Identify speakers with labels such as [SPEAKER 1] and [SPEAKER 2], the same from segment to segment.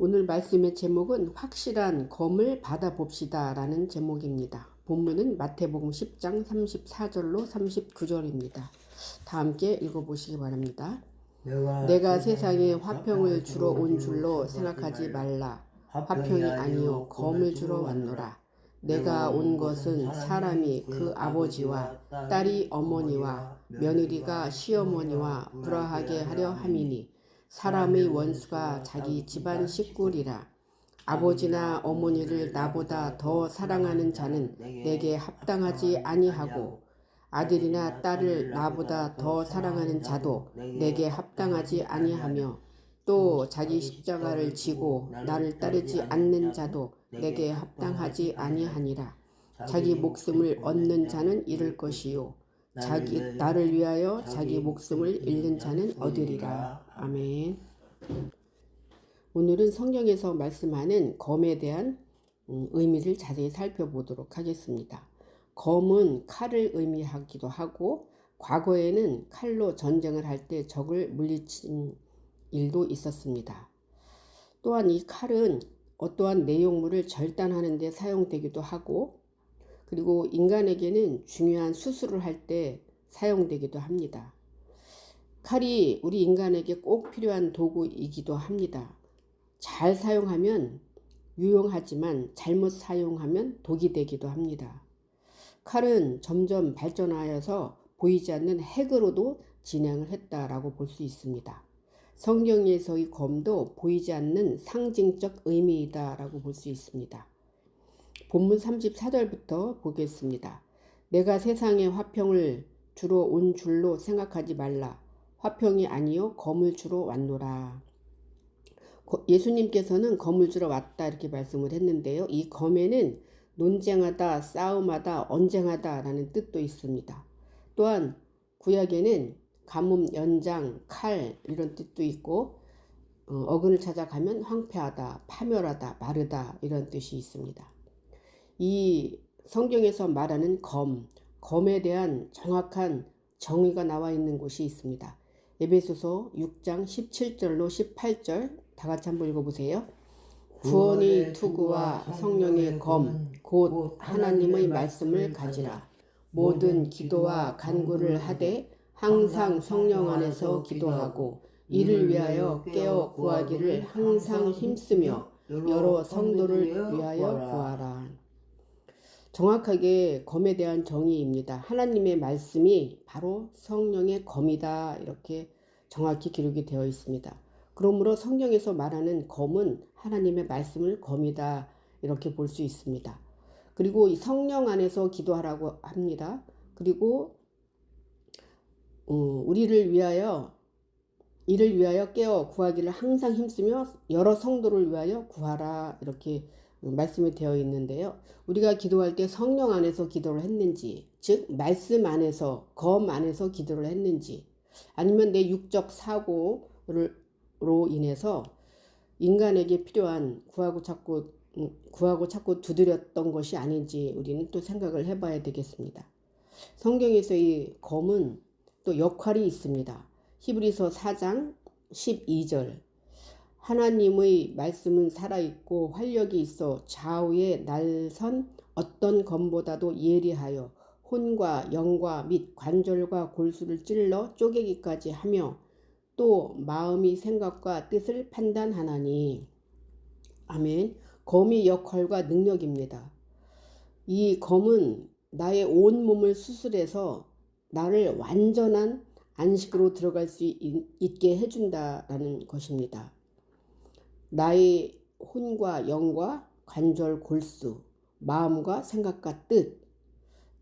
[SPEAKER 1] 오늘 말씀의 제목은 확실한 검을 받아봅시다 라는 제목입니다. 본문은 마태복음 10장 34절로 39절입니다. 다 함께 읽어보시기 바랍니다. 내가 세상에 화평을 주러 온 줄로 생각하지 말라. 화평이 아니요 검을 주러 왔노라. 내가 온 것은 사람이 그 아버지와 딸이 어머니와 며느리가 시어머니와 불화하게 하려 함이니 사람의 원수가 자기 집안 식구리라. 아버지나 어머니를 나보다 더 사랑하는 자는 내게 합당하지 아니하고 아들이나 딸을 나보다 더 사랑하는 자도 내게 합당하지 아니하며 또 자기 십자가를 지고 나를 따르지 않는 자도 내게 합당하지 아니하니라. 자기 목숨을 얻는 자는 잃을 것이요 나를 위하여 자기 목숨을 잃는 자는 얻으리라. 아멘. 오늘은 성경에서 말씀하는 검에 대한 의미를 자세히 살펴보도록 하겠습니다. 검은 칼을 의미하기도 하고 과거에는 칼로 전쟁을 할 때 적을 물리친 일도 있었습니다. 또한 이 칼은 어떠한 내용물을 절단하는 데 사용되기도 하고 그리고 인간에게는 중요한 수술을 할 때 사용되기도 합니다. 칼이 우리 인간에게 꼭 필요한 도구이기도 합니다. 잘 사용하면 유용하지만 잘못 사용하면 독이 되기도 합니다. 칼은 점점 발전하여서 보이지 않는 핵으로도 진행을 했다라고 볼 수 있습니다. 성경에서의 검도 보이지 않는 상징적 의미이다라고 볼 수 있습니다. 본문 34절부터 보겠습니다. 내가 세상에 화평을 주러 온 줄로 생각하지 말라. 화평이 아니요 검을 주러 왔노라. 예수님께서는 검을 주러 왔다 이렇게 말씀을 했는데요. 이 검에는 논쟁하다, 싸움하다, 언쟁하다 라는 뜻도 있습니다. 또한 구약에는 가뭄, 연장, 칼 이런 뜻도 있고 어근을 찾아가면 황폐하다, 파멸하다, 마르다 이런 뜻이 있습니다. 이 성경에서 말하는 검에 대한 정확한 정의가 나와 있는 곳이 있습니다. 에베소서 6장 17절로 18절 다 같이 한번 읽어보세요. 구원의 투구와 성령의 검, 곧 하나님의 말씀을 가지라. 모든 기도와 간구를 하되 항상 성령 안에서 기도하고 이를 위하여 깨어 구하기를 항상 힘쓰며 여러 성도를 위하여 구하라. 정확하게 검에 대한 정의입니다. 하나님의 말씀이 바로 성령의 검이다 이렇게 정확히 기록이 되어 있습니다. 그러므로 성경에서 말하는 검은 하나님의 말씀을 검이다 이렇게 볼 수 있습니다. 그리고 이 성령 안에서 기도하라고 합니다. 그리고 이를 위하여 깨어 구하기를 항상 힘쓰며 여러 성도를 위하여 구하라 이렇게 말씀이 되어 있는데요. 우리가 기도할 때 성령 안에서 기도를 했는지, 즉 말씀 안에서 검 안에서 기도를 했는지, 아니면 내 육적 사고로 인해서 인간에게 필요한 구하고 찾고 두드렸던 것이 아닌지 우리는 또 생각을 해봐야 되겠습니다. 성경에서 이 검은 또 역할이 있습니다. 히브리서 4장 12절 하나님의 말씀은 살아있고 활력이 있어 좌우에 날선 어떤 검보다도 예리하여 혼과 영과 및 관절과 골수를 찔러 쪼개기까지 하며 또 마음의 생각과 뜻을 판단하나니. 아멘. 검의 역할과 능력입니다. 이 검은 나의 온몸을 수술해서 나를 완전한 안식으로 들어갈 수 있게 해준다라는 것입니다. 나의 혼과 영과 관절 골수, 마음과 생각과 뜻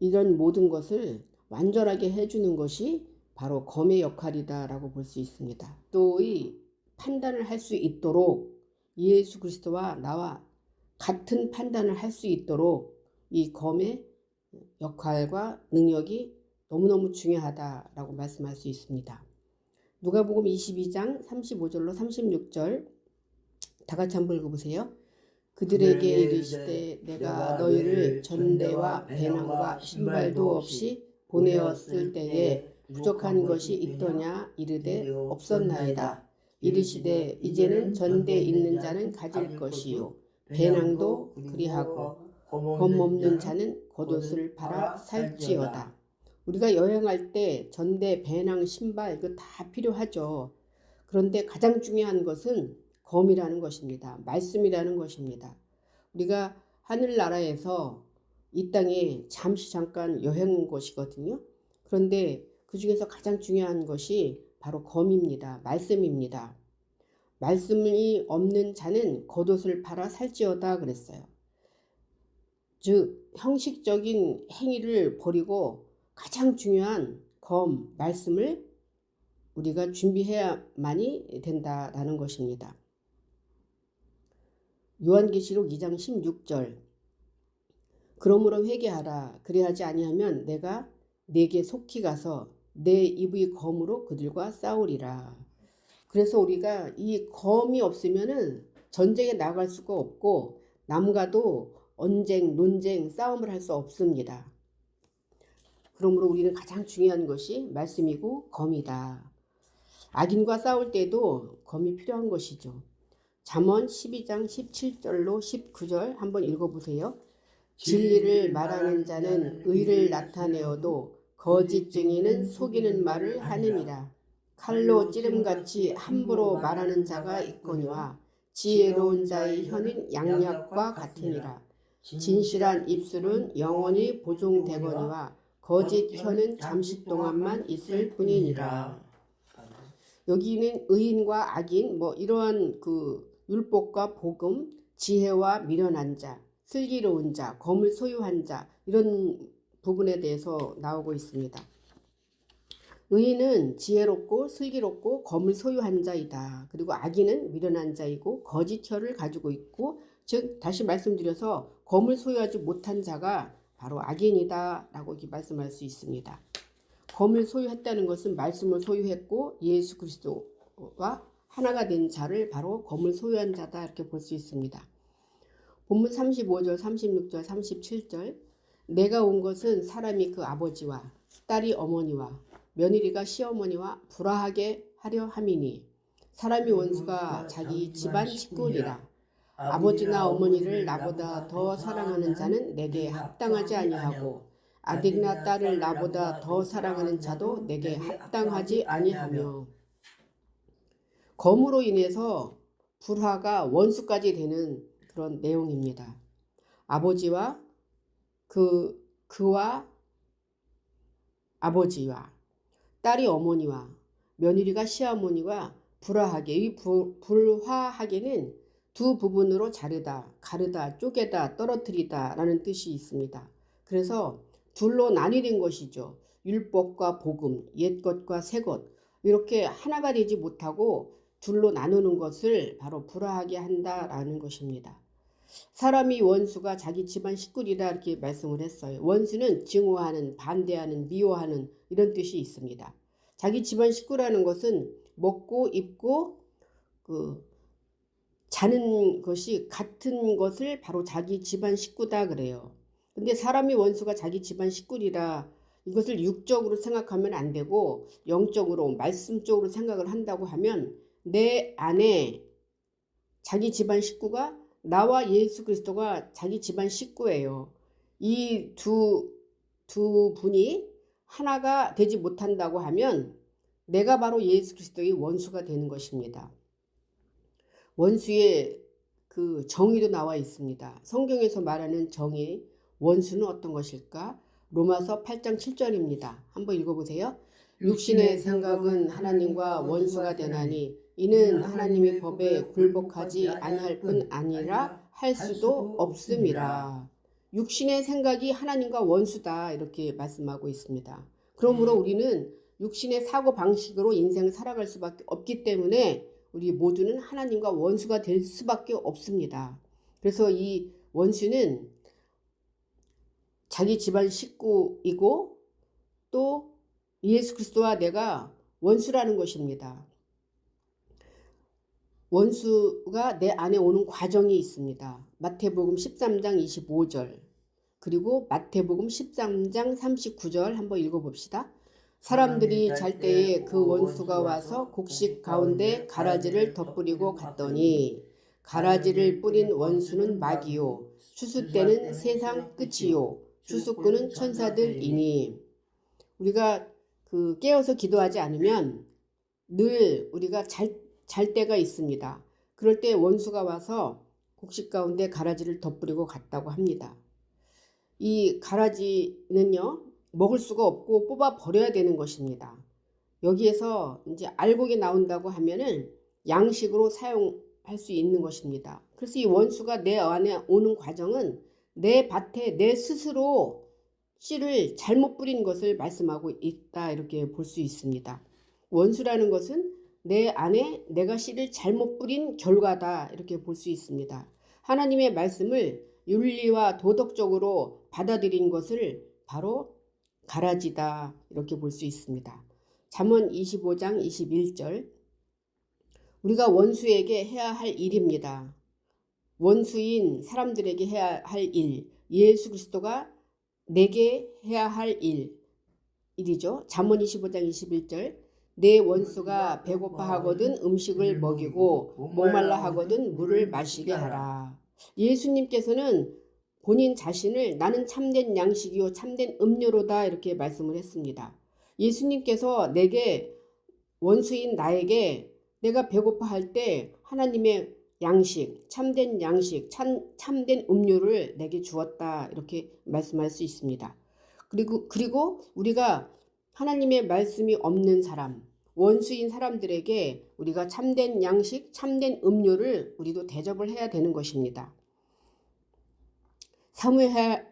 [SPEAKER 1] 이런 모든 것을 완전하게 해주는 것이 바로 검의 역할이다라고 볼 수 있습니다. 또 이 판단을 할 수 있도록 예수 그리스도와 나와 같은 판단을 할 수 있도록 이 검의 역할과 능력이 너무너무 중요하다라고 말씀할 수 있습니다. 누가복음 22장 35절로 36절 다 같이 한번 읽어보세요. 그들에게 이르시되 내가 너희를 전대와 배낭과 신발도 없이 보내었을 때에 부족한 것이 있더냐 이르되 없었나이다. 이르시되 이제는 전대 있는 자는 가질 것이요 배낭도 그리하고 검 없는 자는 겉옷을 팔아 살지어다. 우리가 여행할 때 전대, 배낭, 신발 이거 다 필요하죠. 그런데 가장 중요한 것은 검이라는 것입니다. 말씀이라는 것입니다. 우리가 하늘나라에서 이 땅에 잠깐 여행 온 것이거든요. 그런데 그 중에서 가장 중요한 것이 바로 검입니다. 말씀입니다. 말씀이 없는 자는 겉옷을 팔아 살지어다 그랬어요. 즉 형식적인 행위를 버리고 가장 중요한 검, 말씀을 우리가 준비해야만이 된다라는 것입니다. 요한계시록 2장 16절 그러므로 회개하라. 그리하지 아니하면 내가 네게 속히 가서 내 입의 검으로 그들과 싸우리라. 그래서 우리가 이 검이 없으면은 전쟁에 나갈 수가 없고 남과도 언쟁, 논쟁, 싸움을 할 수 없습니다. 그러므로 우리는 가장 중요한 것이 말씀이고 검이다. 악인과 싸울 때도 검이 필요한 것이죠. 잠언 12장 17절로 19절 한번 읽어보세요. 진리를 말하는 자는 의를 나타내어도 거짓 증인은 속이는 말을 하느니라. 칼로 찌름같이 함부로 말하는 자가 있거니와 지혜로운 자의 혀는 양약과 같으니라. 진실한 입술은 영원히 보존되거니와 거짓 혀는 잠시 동안만 있을 뿐이니라. 여기는 의인과 악인 이러한 율법과 복음, 지혜와 미련한 자, 슬기로운 자, 검을 소유한 자 이런 부분에 대해서 나오고 있습니다. 의인은 지혜롭고 슬기롭고 검을 소유한 자이다. 그리고 악인은 미련한 자이고 거짓 혀를 가지고 있고 즉 다시 말씀드려서 검을 소유하지 못한 자가 바로 악인이다 라고 이렇게 말씀할 수 있습니다. 검을 소유했다는 것은 말씀을 소유했고 예수 그리스도와 하나가 된 자를 바로 검을 소유한 자다 이렇게 볼 수 있습니다. 본문 35절, 36절, 37절 내가 온 것은 사람이 그 아버지와 딸이 어머니와 며느리가 시어머니와 불화하게 하려 함이니 사람이 원수가 자기 집안 식구니라. 아버지나 어머니를 나보다 더 사랑하는 자는 내게 합당하지 아니하고 아들이나 딸을 나보다 더 사랑하는 자도 내게 합당하지 아니하며. 검으로 인해서 불화가 원수까지 되는 그런 내용입니다. 아버지와 그와 아버지와 딸이 어머니와 며느리가 시어머니와 불화하게 이 불화하게는 두 부분으로 자르다, 가르다, 쪼개다, 떨어뜨리다 라는 뜻이 있습니다. 그래서 둘로 나뉘는 것이죠. 율법과 복음, 옛것과 새것 이렇게 하나가 되지 못하고 둘로 나누는 것을 바로 불화하게 한다라는 것입니다. 사람이 원수가 자기 집안 식구리라 이렇게 말씀을 했어요. 원수는 증오하는, 반대하는, 미워하는 이런 뜻이 있습니다. 자기 집안 식구라는 것은 먹고 입고 자는 것이 같은 것을 바로 자기 집안 식구다 그래요. 근데 사람이 원수가 자기 집안 식구리라 이것을 육적으로 생각하면 안 되고 영적으로 말씀적으로 생각을 한다고 하면 내 안에 자기 집안 식구가 나와 예수 그리스도가 자기 집안 식구예요. 이 두 분이 하나가 되지 못한다고 하면 내가 바로 예수 그리스도의 원수가 되는 것입니다. 원수의 그 정의도 나와 있습니다. 성경에서 말하는 정의, 원수는 어떤 것일까? 로마서 8장 7절입니다. 한번 읽어보세요. 육신의 생각은 하나님과 원수가 되나니 이는 하나님의 법에 굴복하지 아니할 뿐 아니라 할 수도 없음이라. 육신의 생각이 하나님과 원수다 이렇게 말씀하고 있습니다. 그러므로 우리는 육신의 사고 방식으로 인생을 살아갈 수밖에 없기 때문에 우리 모두는 하나님과 원수가 될 수밖에 없습니다. 그래서 이 원수는 자기 집안 식구이고 또 예수 그리스도와 내가 원수라는 것입니다. 원수가 내 안에 오는 과정이 있습니다. 마태복음 13장 25절 그리고 마태복음 13장 39절 한번 읽어봅시다. 사람들이 잘 때에 그 원수가 와서 곡식 가운데 가라지를 덧뿌리고 갔더니 가라지를 뿌린 원수는 마귀요 추수 때는 세상 끝이요 추수꾼은 천사들이니. 우리가 깨어서 기도하지 않으면 늘 우리가 잘 때가 있습니다. 그럴 때 원수가 와서 곡식 가운데 가라지를 덧뿌리고 갔다고 합니다. 이 가라지는요, 먹을 수가 없고 뽑아 버려야 되는 것입니다. 여기에서 이제 알곡이 나온다고 하면은 양식으로 사용할 수 있는 것입니다. 그래서 이 원수가 내 안에 오는 과정은 내 밭에 내 스스로 씨를 잘못 뿌린 것을 말씀하고 있다, 이렇게 볼 수 있습니다. 원수라는 것은 내 안에 내가 씨를 잘못 뿌린 결과다, 이렇게 볼 수 있습니다. 하나님의 말씀을 윤리와 도덕적으로 받아들인 것을 바로 가라지다, 이렇게 볼 수 있습니다. 잠언 25장 21절, 우리가 원수에게 해야 할 일입니다. 원수인 사람들에게 해야 할 일, 예수 그리스도가 내게 해야 할 일이죠. 잠언 25장 21절, 내 원수가 배고파 하거든 음식을 먹이고 목말라 하거든 물을 마시게 하라. 예수님께서는 본인 자신을 나는 참된 양식이요 참된 음료로다, 이렇게 말씀을 했습니다. 예수님께서 내게, 원수인 나에게 내가 배고파 할 때 하나님의 양식, 참된 양식, 참된 음료를 내게 주었다, 이렇게 말씀할 수 있습니다. 그리고 우리가 하나님의 말씀이 없는 사람, 원수인 사람들에게 우리가 참된 양식, 참된 음료를 우리도 대접을 해야 되는 것입니다. 사무엘하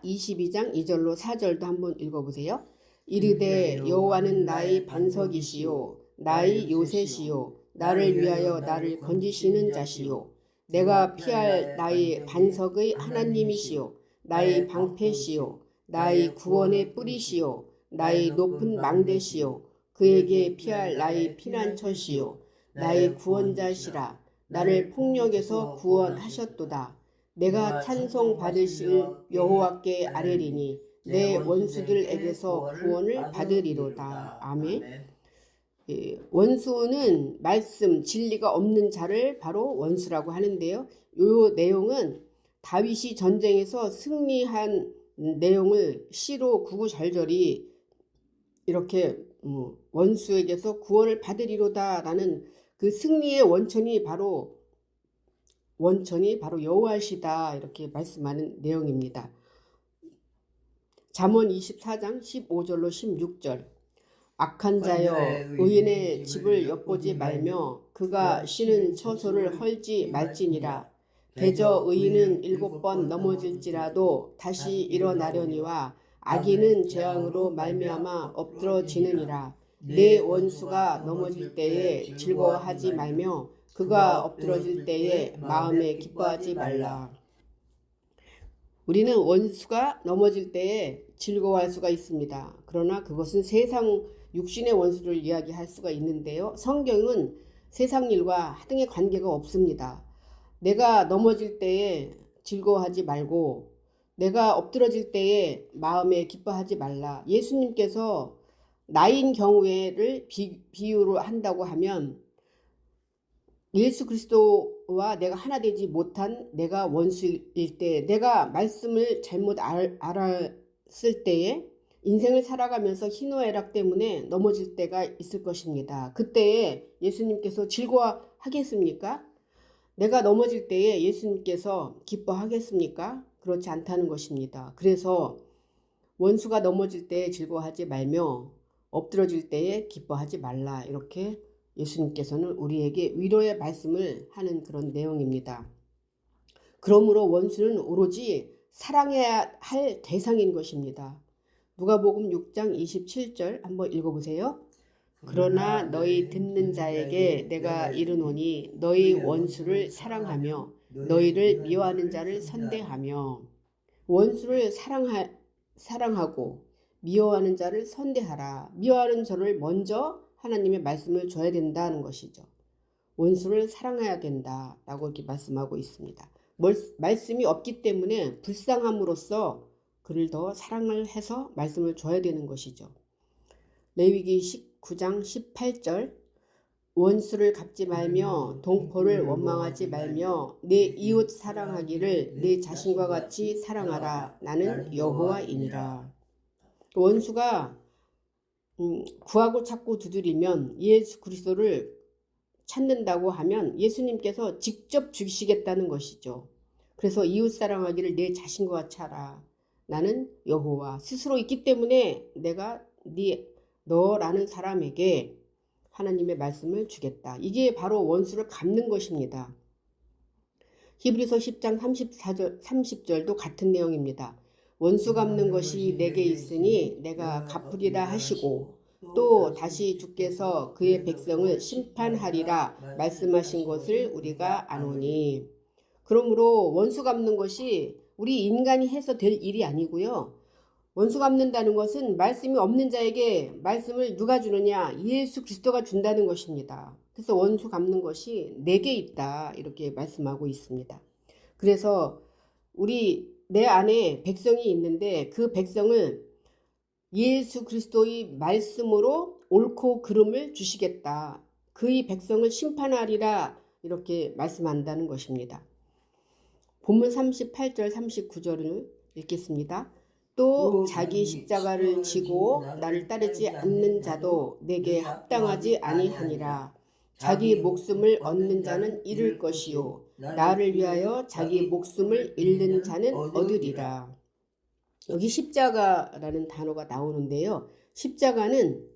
[SPEAKER 1] 22장 2절로 4절도 한번 읽어보세요. 이르되 여호와는 나의 반석이시요 나의 요새시요 나를 위하여 나를 건지시는 자시요 내가 피할 나의 반석의 하나님이시요 나의 방패시요 나의 구원의 뿌리시요 나의 높은 망대시요 그에게 피할 나의 피난처시요 나의 구원자시라. 나를 폭력에서 구원하셨도다. 내가 찬송 받으실 여호와께 아뢰리니 내 원수들에게서 구원을 받으리로다. 아멘. 원수는 말씀, 진리가 없는 자를 바로 원수라고 하는데요. 이 내용은 다윗이 전쟁에서 승리한 내용을 시로 구구절절히 이렇게 원수에게서 구원을 받으리로다 라는 그 승리의 원천이 바로 여호와시다, 이렇게 말씀하는 내용입니다. 잠언 24장 15절로 16절, 악한 자여 의인의 집을 엿보지 말며 그가 쉬는 처소를 헐지 말지니라. 대저 의인은 7번 넘어질지라도 다시 일어나려니와 악인은 재앙으로 말미암아 엎드러지느니라. 내 원수가 넘어질 때에 즐거워하지 말며 그가 엎드러질 때에 마음에 기뻐하지 말라. 우리는 원수가 넘어질 때에 즐거워할 수가 있습니다. 그러나 그것은 세상 육신의 원수를 이야기할 수가 있는데요. 성경은 세상 일과 하등의 관계가 없습니다. 내가 넘어질 때에 즐거워하지 말고 내가 엎드러질 때에 마음에 기뻐하지 말라. 예수님께서 나인 경우에를 비유로 한다고 하면 예수 그리스도와 내가 하나 되지 못한 내가 원수일 때, 내가 말씀을 잘못 알았을 때에 인생을 살아가면서 희노애락 때문에 넘어질 때가 있을 것입니다. 그때에 예수님께서 즐거워하겠습니까? 내가 넘어질 때에 예수님께서 기뻐하겠습니까? 그렇지 않다는 것입니다. 그래서 원수가 넘어질 때에 즐거워하지 말며 엎드러질 때에 기뻐하지 말라, 이렇게 예수님께서는 우리에게 위로의 말씀을 하는 그런 내용입니다. 그러므로 원수는 오로지 사랑해야 할 대상인 것입니다. 누가복음 6장 27절 한번 읽어보세요. 그러나 너희 듣는 자에게 내가 이르노니 너희 원수를 사랑하며 너희를 미워하는 자를 선대하며. 원수를 사랑하고 미워하는 자를 선대하라. 미워하는 저를 먼저 하나님의 말씀을 줘야 된다는 것이죠. 원수를 사랑해야 된다라고 이렇게 말씀하고 있습니다. 말씀이 없기 때문에 불쌍함으로써 그를 더 사랑을 해서 말씀을 줘야 되는 것이죠. 레위기 19장 18절 원수를 갚지 말며 동포를 원망하지 말며 내 이웃 사랑하기를 내 자신과 같이 사랑하라. 나는 여호와이니라. 원수가 구하고 찾고 두드리면 예수 그리스도를 찾는다고 하면 예수님께서 직접 죽이시겠다는 것이죠. 그래서 이웃 사랑하기를 내 자신과 같이 하라. 나는 여호와 스스로 있기 때문에 내가 너라는 사람에게 하나님의 말씀을 주겠다. 이게 바로 원수를 갚는 것입니다. 히브리서 10장 30절도 같은 내용입니다. 원수 갚는 것이 내게 있으니 내가 갚으리라 하시고 또 다시 주께서 그의 백성을 심판하리라 말씀하신 것을 우리가 아노니. 그러므로 원수 갚는 것이 우리 인간이 해서 될 일이 아니고요. 원수 갚는다는 것은 말씀이 없는 자에게 말씀을 누가 주느냐? 예수 그리스도가 준다는 것입니다. 그래서 원수 갚는 것이 내게 있다 이렇게 말씀하고 있습니다. 그래서 내 안에 백성이 있는데 그 백성을 예수 그리스도의 말씀으로 옳고 그름을 주시겠다. 그의 백성을 심판하리라 이렇게 말씀한다는 것입니다. 본문 38절 39절을 읽겠습니다. 또 자기 십자가를 지고 나를 따르지 않는 자도 내게 합당하지 아니하니라. 자기 목숨을 얻는 자는 잃을 것이요 나를 위하여 자기 목숨을 잃는 자는 얻으리라. 여기 십자가라는 단어가 나오는데요. 십자가는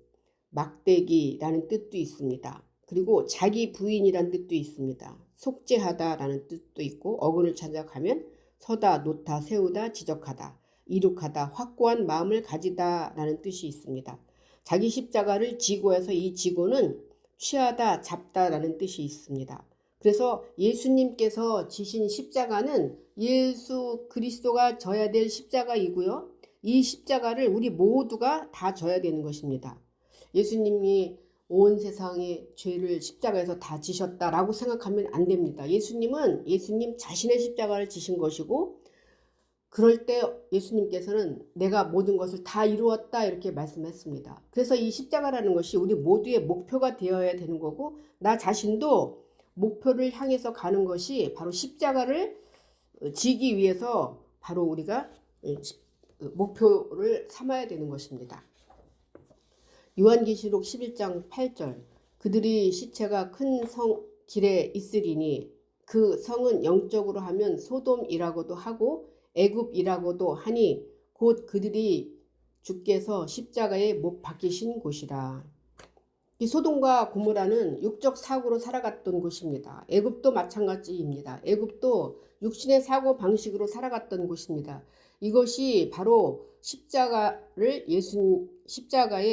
[SPEAKER 1] 막대기라는 뜻도 있습니다. 그리고 자기 부인이라는 뜻도 있습니다. 속죄하다라는 뜻도 있고 어근을 찾아가면 서다, 놓다, 세우다, 지적하다, 이룩하다, 확고한 마음을 가지다 라는 뜻이 있습니다. 자기 십자가를 지고 해서 이 지고는 취하다, 잡다 라는 뜻이 있습니다. 그래서 예수님께서 지신 십자가는 예수 그리스도가 져야 될 십자가이고요. 이 십자가를 우리 모두가 다 져야 되는 것입니다. 예수님이 온 세상의 죄를 십자가에서 다 지셨다라고 생각하면 안 됩니다. 예수님은 예수님 자신의 십자가를 지신 것이고 그럴 때 예수님께서는 내가 모든 것을 다 이루었다 이렇게 말씀했습니다. 그래서 이 십자가라는 것이 우리 모두의 목표가 되어야 되는 거고 나 자신도 목표를 향해서 가는 것이 바로 십자가를 지기 위해서 바로 우리가 목표를 삼아야 되는 것입니다. 요한계시록 11장 8절 그들이 시체가 큰 성 길에 있으리니 그 성은 영적으로 하면 소돔이라고도 하고 애굽이라고도 하니 곧 그들이 주께서 십자가에 못 박히신 곳이라. 이 소돔과 고모라는 육적 사고로 살아갔던 곳입니다. 애굽도 마찬가지입니다. 애굽도 육신의 사고 방식으로 살아갔던 곳입니다. 이것이 바로 십자가에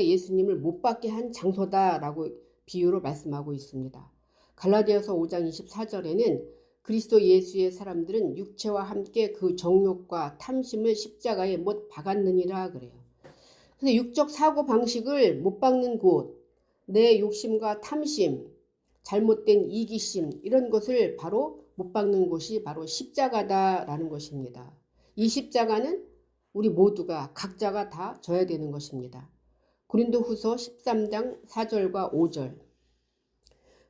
[SPEAKER 1] 예수님을 못 박게 한 장소다라고 비유로 말씀하고 있습니다. 갈라디아서 5장 24절에는 그리스도 예수의 사람들은 육체와 함께 그 정욕과 탐심을 십자가에 못 박았느니라 그래요. 그래서 육적 사고 방식을 못 박는 곳, 내 욕심과 탐심, 잘못된 이기심 이런 것을 바로 못 박는 곳이 바로 십자가다라는 것입니다. 이 십자가는 우리 모두가 각자가 다 져야 되는 것입니다. 고린도후서 13장 4절과 5절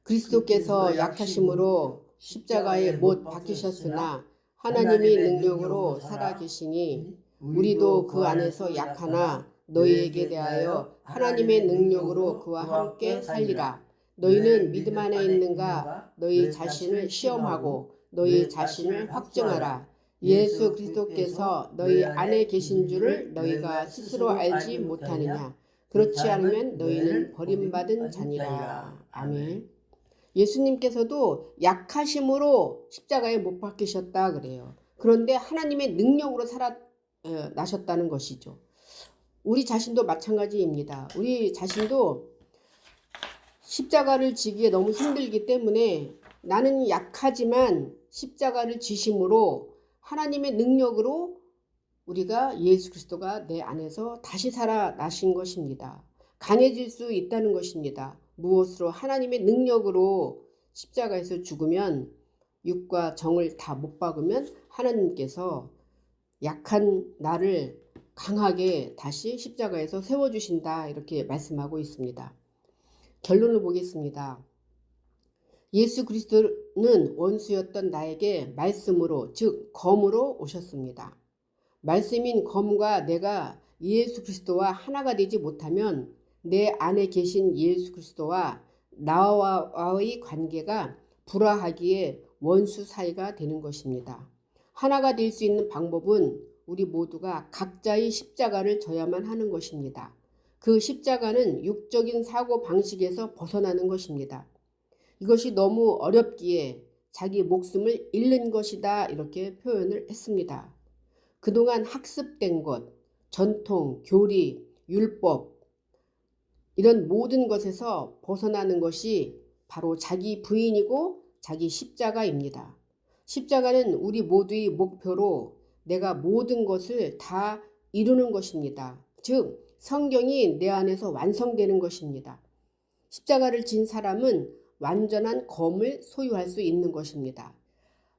[SPEAKER 1] 그리스도께서 약하심으로 십자가에 못 박히셨으나 하나님이 능력으로 살아계시니 우리도 그 안에서 약하나 너희에게 대하여 하나님의 능력으로 그와 함께 살리라. 너희는 믿음 안에 있는가? 너희 자신을 시험하고 너희 자신을 확증하라. 예수 그리스도께서 너희 안에 계신 줄을 너희가 스스로 알지 못하느냐? 그렇지 않으면 너희는 버림받은 자니라. 아멘. 예수님께서도 약하심으로 십자가에 못 박히셨다 그래요. 그런데 하나님의 능력으로 나셨다는 것이죠. 우리 자신도 마찬가지입니다. 우리 자신도 십자가를 지기에 너무 힘들기 때문에 나는 약하지만 십자가를 지심으로 하나님의 능력으로 우리가 예수 그리스도가 내 안에서 다시 살아나신 것입니다. 강해질 수 있다는 것입니다. 무엇으로? 하나님의 능력으로 십자가에서 죽으면 육과 정을 다 못 박으면 하나님께서 약한 나를 강하게 다시 십자가에서 세워주신다 이렇게 말씀하고 있습니다. 결론을 보겠습니다. 예수 그리스도는 원수였던 나에게 말씀으로 즉 검으로 오셨습니다. 말씀인 검과 내가 예수 그리스도와 하나가 되지 못하면 내 안에 계신 예수 그리스도와 나와의 관계가 불화하기에 원수 사이가 되는 것입니다. 하나가 될 수 있는 방법은 우리 모두가 각자의 십자가를 져야만 하는 것입니다. 그 십자가는 육적인 사고 방식에서 벗어나는 것입니다. 이것이 너무 어렵기에 자기 목숨을 잃는 것이다 이렇게 표현을 했습니다. 그동안 학습된 것, 전통, 교리, 율법 이런 모든 것에서 벗어나는 것이 바로 자기 부인이고 자기 십자가입니다. 십자가는 우리 모두의 목표로 내가 모든 것을 다 이루는 것입니다. 즉 성경이 내 안에서 완성되는 것입니다. 십자가를 진 사람은 완전한 검을 소유할 수 있는 것입니다.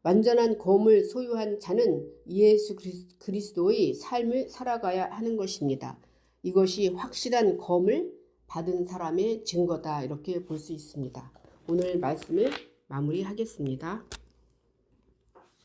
[SPEAKER 1] 완전한 검을 소유한 자는 예수 그리스도의 삶을 살아가야 하는 것입니다. 이것이 확실한 검을 받은 사람의 증거다 이렇게 볼 수 있습니다. 오늘 말씀을 마무리하겠습니다.